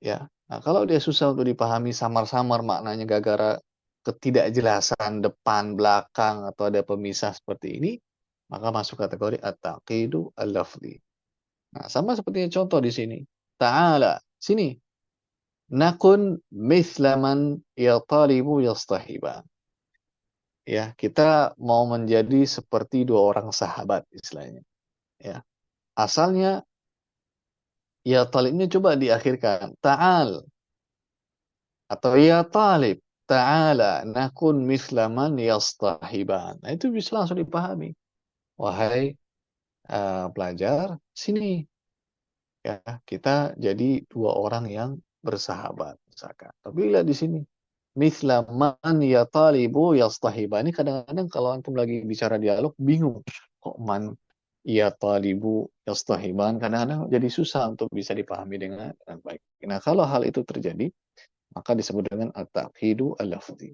ya. Nah, kalau dia susah untuk dipahami, samar-samar maknanya gara-gara ketidakjelasan depan, belakang, atau ada pemisah seperti ini, maka masuk kategori at-taqidu al-lafzi. Nah, sama seperti contoh di sini. Ta'ala, sini. Nakun mithlaman ya talibu yastahiban. Ya, kita mau menjadi seperti dua orang sahabat istilahnya. Ya, asalnya ya talibnya coba diakhirkan. Ta'al atau ya talib. Ta'ala nakun mislaman yastahiban. Nah, itu bisa langsung dipahami. Wahai pelajar, sini ya kita jadi dua orang yang bersahabat misalkan. Tapi lihat di sini. Mislaman ya talibu yastahiban. Ini kadang-kadang kalau antum lagi bicara dialog bingung. Kok man ya talibu yastahiban kadang-kadang jadi susah untuk bisa dipahami dengan baik. Nah, kalau hal itu terjadi, maka disebut dengan at-taqidu al-lafzi.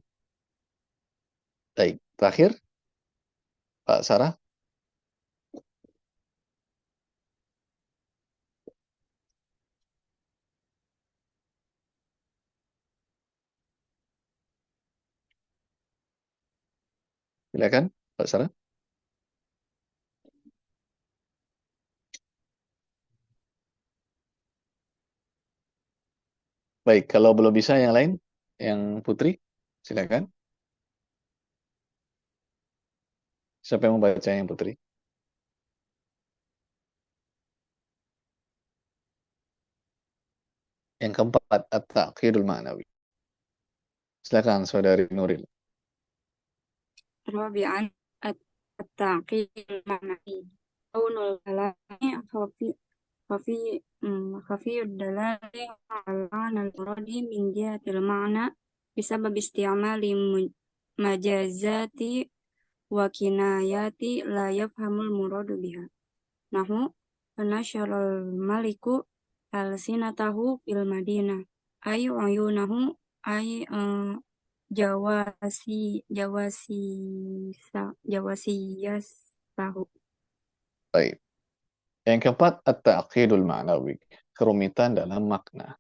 Baik, terakhir Pak Sarah, silakan Pak Sarah. Baik, kalau belum bisa yang lain, yang Putri, silakan. Siapa yang membaca yang Putri? Yang keempat, at-taqidul ma'nawi. Silakan Saudari Nuril. رابعا التعقيد المعنوي كون الكلام خفي خفي خفي الدلالة على المعنى المراد من جهة المعنى بسبب استعمال مجازات وكنايات لا يفهم المراد بها نحو فنشر الملك ألسنته في المدينة أي عيونه أي jawasiyas tahu. Baik. Yang keempat, at-taqidul ma'nawi. Kerumitan dalam makna.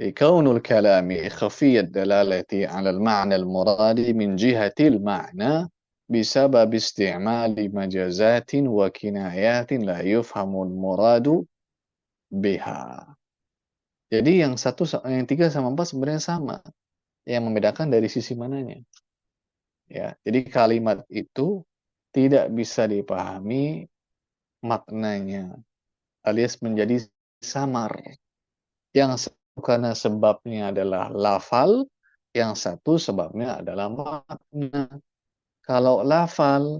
لكون الكلام خفي الدلالة على المعنى المراد من جهة المعنى بسبب استعمال مجازات وكنايات لا يفهم المراد بها. Jadi yang 3 sama 4 sebenarnya sama. Yang membedakan dari sisi mananya. Ya, jadi kalimat itu tidak bisa dipahami maknanya alias menjadi samar. Yang satu karena sebabnya adalah lafal, yang satu sebabnya adalah makna. Kalau lafal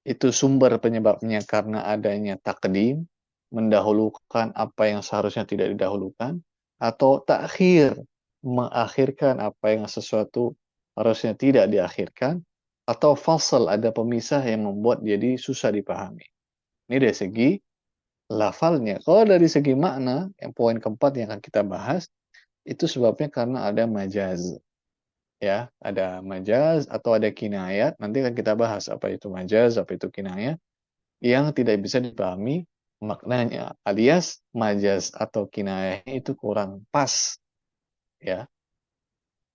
itu sumber penyebabnya karena adanya takdim, mendahulukan apa yang seharusnya tidak didahulukan, atau takhir, mengakhirkan apa yang sesuatu harusnya tidak diakhirkan, atau fasal, ada pemisah yang membuat jadi susah dipahami. Ini dari segi lafalnya. Kalau dari segi makna, yang poin keempat yang akan kita bahas, itu sebabnya karena ada majaz. Ya, ada majaz atau ada kinayat. Nanti akan kita bahas apa itu majaz, apa itu kinayat, yang tidak bisa dipahami maknanya. Alias majaz atau kinayah itu kurang pas. Ya,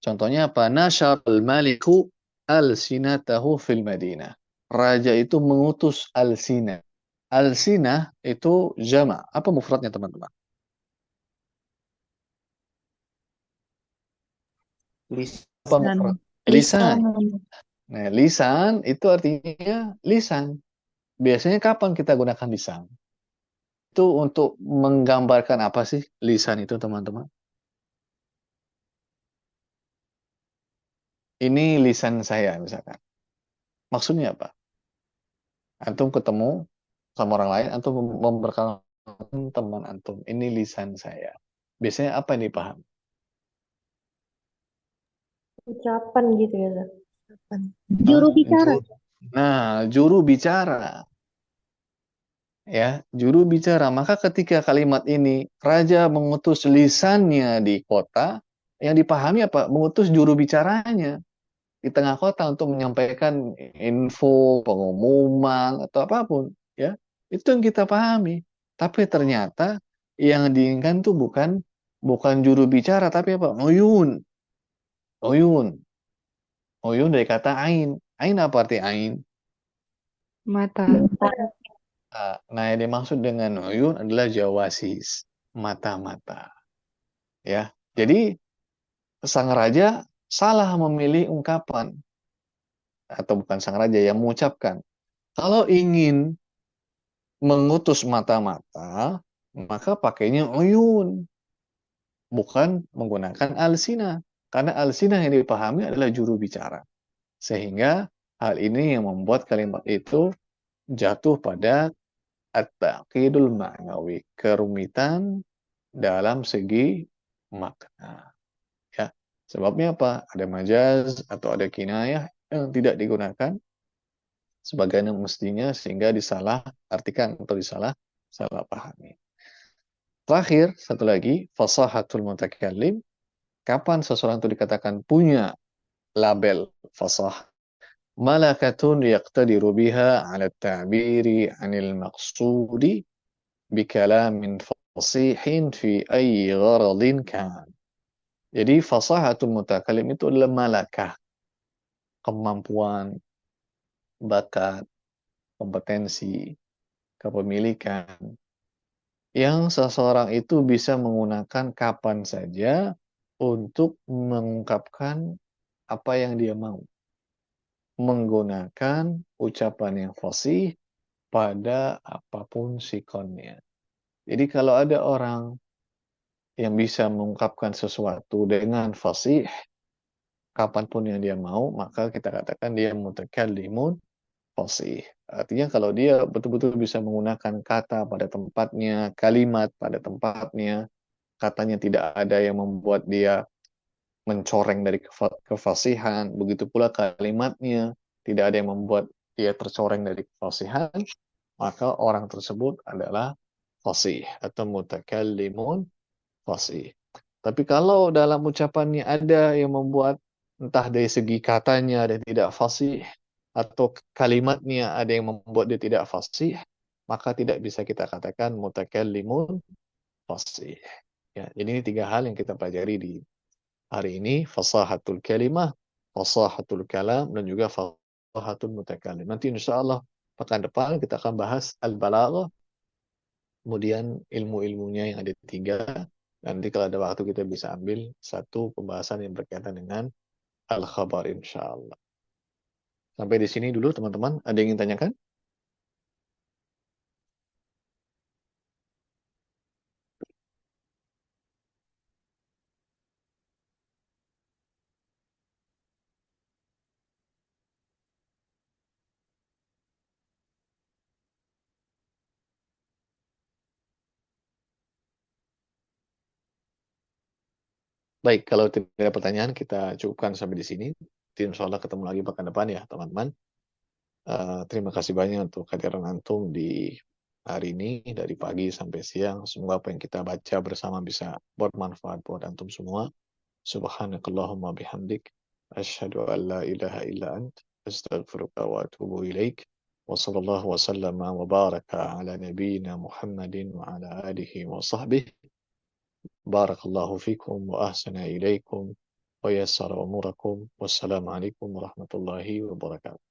contohnya apa? Nasyarul maliku al-sinatahu fil Madinah. Raja itu mengutus al-sinah. Al-sinah itu jama'. Apa mufradnya teman-teman? Apa Lisan. mufrad? Lisan. Lisan. Nah, lisan itu artinya lisan. Biasanya kapan kita gunakan lisan? Itu untuk menggambarkan apa sih lisan itu, teman-teman? Ini lisan saya, misalkan. Maksudnya apa? Antum ketemu sama orang lain, antum memperkenalkan teman antum. Ini lisan saya. Biasanya apa yang dipahami? Ucapan gitu ya, Zak? Ucapan. Juru bicara. Nah, juru bicara. Ya, juru bicara. Maka ketika kalimat ini, raja mengutus lisannya di kota, yang dipahami apa? Mengutus juru bicaranya di tengah kota untuk menyampaikan info, pengumuman, atau apapun. Ya, itu yang kita pahami. Tapi ternyata yang diinginkan tuh bukan Bukan juru bicara, tapi apa? Uyun. Uyun. Uyun dari kata ain. Ain apa arti ain? Mata. Nah, yang dimaksud dengan uyun adalah jawasis. Mata-mata. Ya. Jadi, sang raja salah memilih ungkapan. Atau bukan sang raja yang mengucapkan. Kalau ingin mengutus mata-mata, maka pakainya uyun. Bukan menggunakan alsina. Karena alsina yang dipahami adalah juru bicara. Sehingga hal ini yang membuat kalimat itu jatuh pada at-ta'qidul ma'nawi, kerumitan dalam segi makna. Ya. Sebabnya apa? Ada majaz atau ada kinayah yang tidak digunakan sebagaimana mestinya sehingga disalah artikan atau salah pahami. Terakhir, satu lagi, fasahatul mutakallim. Kapan seseorang itu dikatakan punya label fasah? Malakatun yaqtadiru biha ala ta'biri anil maqsudi bikalamin fasihin fi ayyi gharadin kan. Jadi fasahatul mutakallim itu adalah malakah, kemampuan, bakat, kompetensi, kepemilikan yang seseorang itu bisa menggunakan kapan saja untuk mengungkapkan apa yang dia mau. Menggunakan ucapan yang fasih pada apapun sikonnya. Jadi kalau ada orang yang bisa mengungkapkan sesuatu dengan fasih, kapanpun yang dia mau, maka kita katakan dia mutakallimun fasih. Artinya kalau dia betul-betul bisa menggunakan kata pada tempatnya, kalimat pada tempatnya, katanya tidak ada yang membuat dia mencoreng dari kefasihan, begitu pula kalimatnya tidak ada yang membuat dia tercoreng dari kefasihan, maka orang tersebut adalah fasih atau mutakallimun fasih. Tapi kalau dalam ucapannya ada yang membuat entah dari segi katanya dia tidak fasih atau kalimatnya ada yang membuat dia tidak fasih, maka tidak bisa kita katakan mutakallimun fasih. Ya, jadi ini tiga hal yang kita pelajari di hari ini, fasahatul kalimah, fasahatul kalam, dan juga fasahatul mutakallim. Nanti insya Allah pekan depan kita akan bahas al-balaghah, kemudian ilmu-ilmunya yang ada tiga. Nanti kalau ada waktu kita bisa ambil satu pembahasan yang berkaitan dengan al-khabar insya Allah. Sampai di sini dulu teman-teman. Ada yang ingin tanyakan? Baik, kalau tidak ada pertanyaan kita cukupkan sampai di sini. Insya Allah ketemu lagi pekan depan ya teman-teman. Terima kasih banyak untuk kehadiran antum di hari ini dari pagi sampai siang. Semoga apa yang kita baca bersama bisa bermanfaat buat antum semua. Subhanakallahumma bihamdik. Asyhadu an la ilaha illa ant. Astaghfiruka wa atubu ilaik. Wa sallallahu wa sallama wa baraka ala nabiyyina Muhammadin wa ala alihi wa sahbihi. Barakallahu fikum wa ahsana ilaikum wa yassara umurakum. Wassalamu alaikum warahmatullahi wabarakatuh.